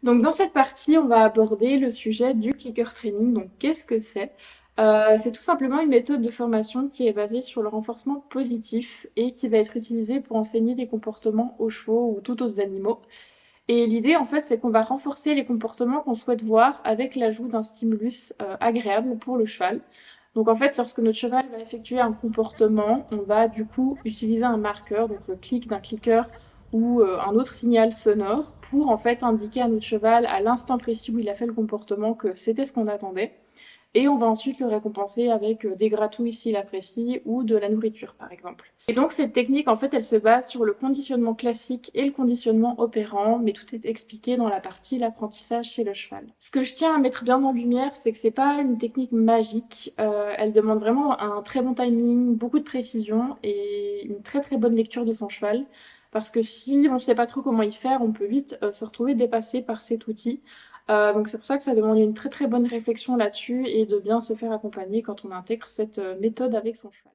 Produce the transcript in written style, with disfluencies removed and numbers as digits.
Donc dans cette partie, on va aborder le sujet du clicker training. Donc qu'est-ce que c'est? C'est tout simplement une méthode de formation qui est basée sur le renforcement positif et qui va être utilisée pour enseigner des comportements aux chevaux ou tout autres animaux. Et l'idée, en fait, c'est qu'on va renforcer les comportements qu'on souhaite voir avec l'ajout d'un stimulus agréable pour le cheval. Donc en fait, lorsque notre cheval va effectuer un comportement, on va du coup utiliser un marqueur, donc le clic d'un clicker ou un autre signal sonore pour en fait indiquer à notre cheval à l'instant précis où il a fait le comportement que c'était ce qu'on attendait. Et on va ensuite le récompenser avec des gratouilles s'il apprécie ou de la nourriture par exemple. Et donc cette technique en fait elle se base sur le conditionnement classique et le conditionnement opérant, mais tout est expliqué dans la partie l'apprentissage chez le cheval. Ce que je tiens à mettre bien en lumière, c'est que c'est pas une technique magique, elle demande vraiment un très bon timing, beaucoup de précision et une très très bonne lecture de son cheval. Parce que si on ne sait pas trop comment y faire, on peut vite se retrouver dépassé par cet outil. Donc c'est pour ça que ça demande une très très bonne réflexion là-dessus et de bien se faire accompagner quand on intègre cette méthode avec son cheval.